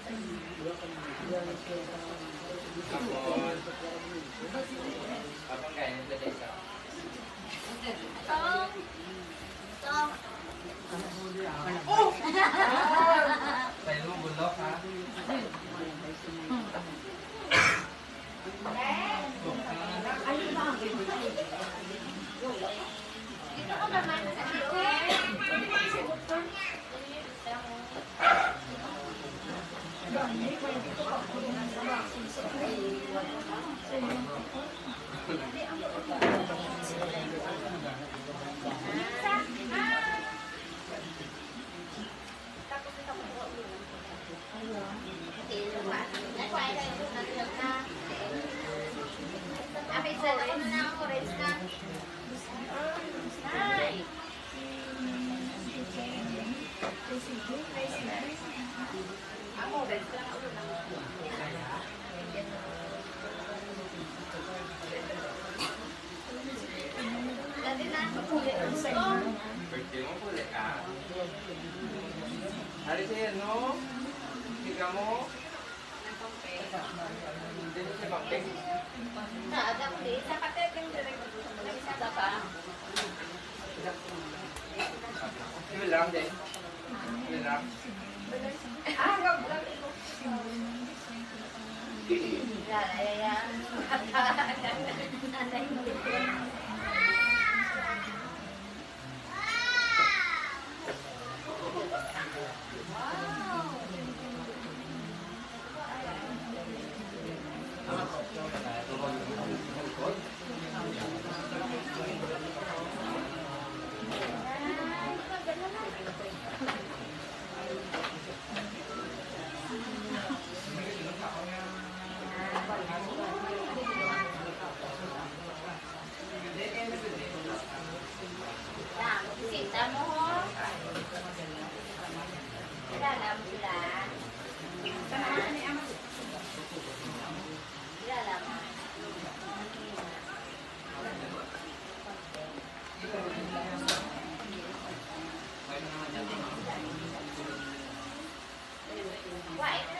Kapag kaya nila tayo sa oh! Tayo mo bulok ha? Birthday mo po ulit ka. Hari siya, no? Higa mo? Hindi mo siya bakit? Ada mo din. Sa patet yung direct. Nag-isa pa. Hindi lang din. Hindi lang. Wag lang ito. Yan. Sita mo ho. Kilala mo sila. Kilala mo. Wah, itu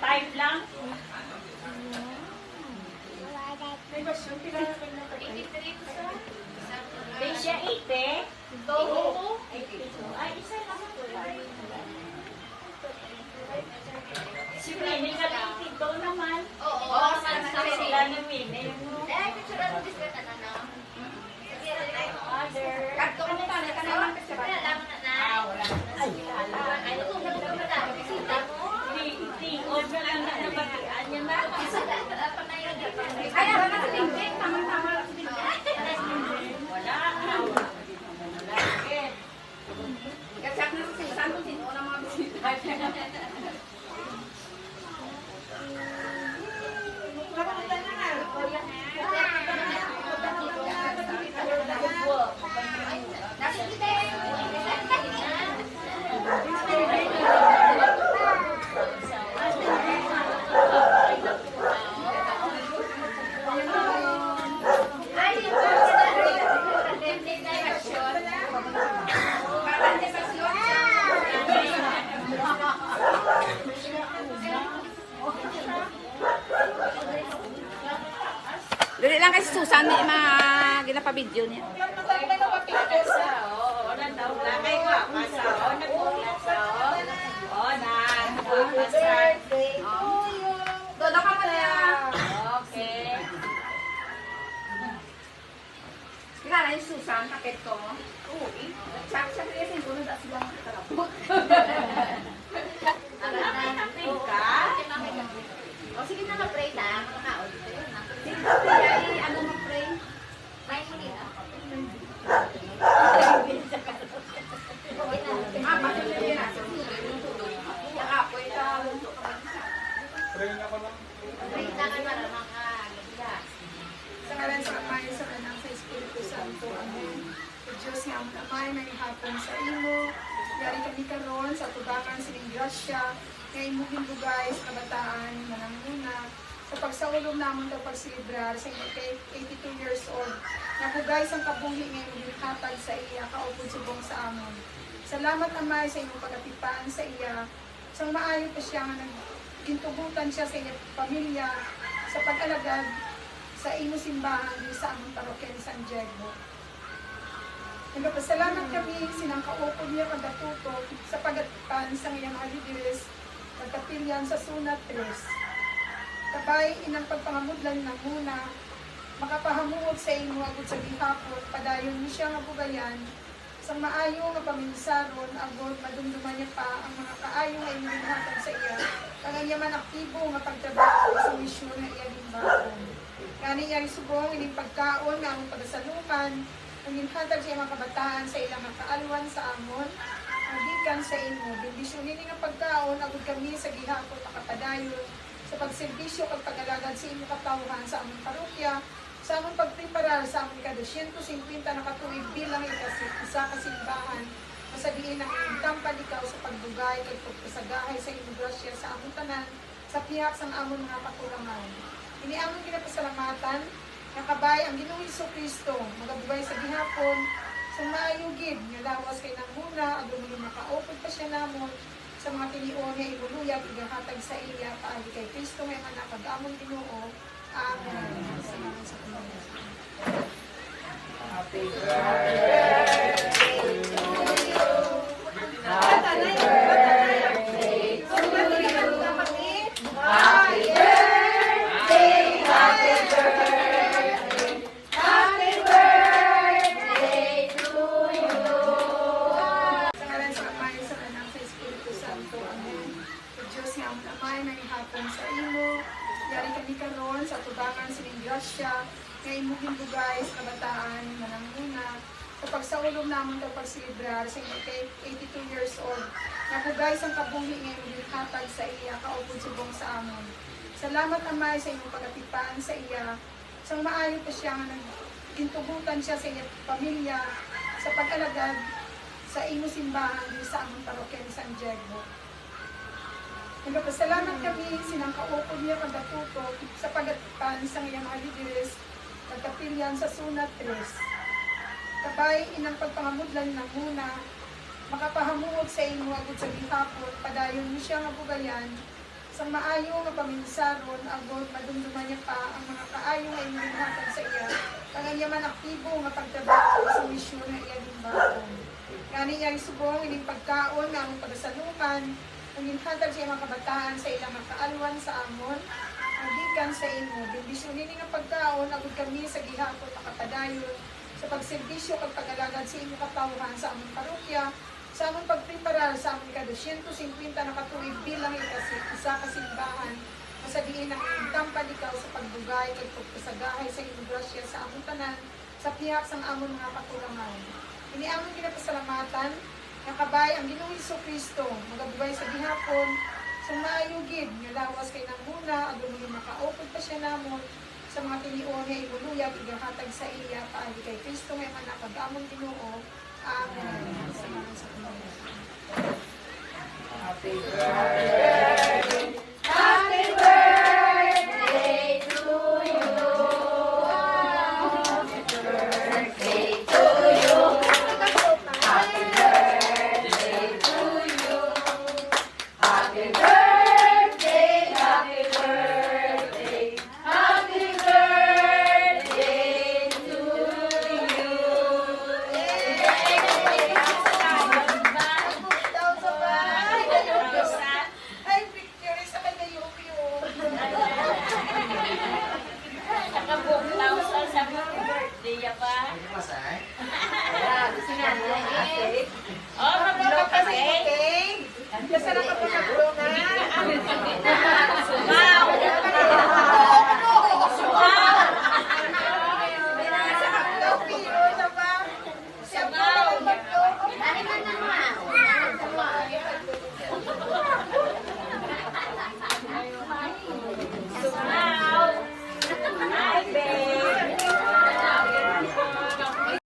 Time lang. Di siya 80. Ay, isa lang ako. Si Winnie ka lang dito naman. Oo, Sila ni Winnie. Other. Tingod na lang na nabatian niya na. Ayaw na sa tingting. Tama-tama lang sa tingting. Wala. Bakit? Kasak na sa sisan kung sino na mga bisita. Kapalitan na nga. Nasa kita Dali lang kasi Susan, may mga ginapa-video niya. birthday to you. Dodo ka pa niya. Okay. Kilala yung Susan, kapit ko. Oo, eh. Sabi kasi ko na silang karapot. Nakapin ka? O sige na ma-pray na. Sige na pray. Ano ma-pray? May muli na. Bakit na yun? Yung apoy ka. Pray na ko lang. Pray na ka para makaganda. Sa ngalan sa Ama, sa Anak, sa Espiritu Santo. Amen. O Diyos nga ang amay na hapon sa imo. Dari kami karon sa tubangan sining grasya. Nga imugin bugay sa kabataan, mananguna. Sa pagsaulong naman ito pagsilibrar sa imo kay 82 years old. Napugay sa kabuhi nga imugin hatag sa iya, kaupod subong sa amon. Salamat amay sa imong pagatipan sa iya. Sang maayo pa siya nga naggintugutan siya sa iyang pamilya sa pag-alagad sa imo simbahan di sa among parokya ni San Diego. Nagpasalamat kami sinang kaupod niya pagkatuto sa pagatipan sa iyang alidiris pagkapilyan sa sunat 3. Kabay inang pagpangamudlan ng muna makapahamuot sa imo agud sa gihapon padayon ni siya nga bugayan sang maayo nga paminsaron agud madumduman niya pa ang mga kaayo nga iminhatag sa iya kanya man aktibo nga pagtrabaho sa misyon nga iya ginbaton. Kani iya subong ining pagkaon nga among pagasalukan ang ginhatag sa mga kabataan sa ilang mga kaalwan sa amon ang gikan sa imo bendisyon ini nga pagkaon agud kami sa gihapon makapadayon sa pagserbisyo kag pag-alagad sa imo katawhan sa among parokya sa among pagpreparar sa among ka-250 na katuig bilang isa kasimbahan masabihin ang iyong tampad ikaw sa pagdugay kag pagpasagahay sa imong grasya sa among tanan sa pihak sang among mga kakulangan. Ini among ginapasalamatan nga kabay ang Ginoong Jesucristo magabugay sa gihapon sa maayugid nga lawas kay nang muna agud mo makaupod pa siya namon sa mga tinion nga ibuluyag igahatag sa iya paagi kay Kristo nga anak kag among Ginoo. Amen. Salamat sa Panginoon. Happy birthday to you. Happy birthday to you. Happy birthday, happy birthday, happy birthday to you. Sa ngalan sa Ama, sa Anak, sa Espiritu Santo. Amen. O Diyos nga ang amay na ihapon sa imo. Dari kami karon sa tubangan sining grasya nga imugin bugay sa kabataan mananguna sa pagsaulong naman ito pagsilibrar sa imo kay 82 years old napugay sang kabuhi nga imugin hatag sa iya kaupod subong sa amon. Salamat amay sa imong pagatipan sa iya sang maayo pa siya nga naggintugutan siya sa iyang pamilya sa pag-alagad sa imo simbahan di sa among parokya ni San Diego. Nagpasalamat kami sinang kaupod niya pagkatuto sa pagatipan sa iyang alidiris pagkapilyan sa sunat 3. Kabay inang pagpangamudlan ng muna makapahamuot sa imo agud sa gihapon padayon ni siya nga bugayan sang maayo nga paminsaron agud madumduman niya pa ang mga kaayo nga iminhatag sa iya kanya man aktibo nga pagtrabaho sa misyon nga iya ginbaton. Kani iya subong ining pagkaon nga among pagasalukan ang ginhatag sa mga kabataan sa ilang mga kaalwan sa amon ang gikan sa imo bendisyon ini nga pagkaon agud kami sa gihapon makapadayon sa pagserbisyo kag pag-alagad sa imo katawhan sa among parokya sa among pagpreparar sa among ka-250 na katuig bilang isa kasimbahan masabihin ang iyong tampad ikaw sa pagdugay kag pagpasagahay sa imong grasya sa among tanan sa pihak sang among mga kakulangan. Ini among ginapasalamatan nga kabay ang Ginoong Jesucristo magabugay sa gihapon sa maayugid nga lawas kay nang muna agud mo makaupod pa siya namon sa mga tinion nga ibuluyag igahatag sa iya paagi kay Kristo nga anak kag among Ginoo. Amen. Salamat sa Panginoon. Happy birthday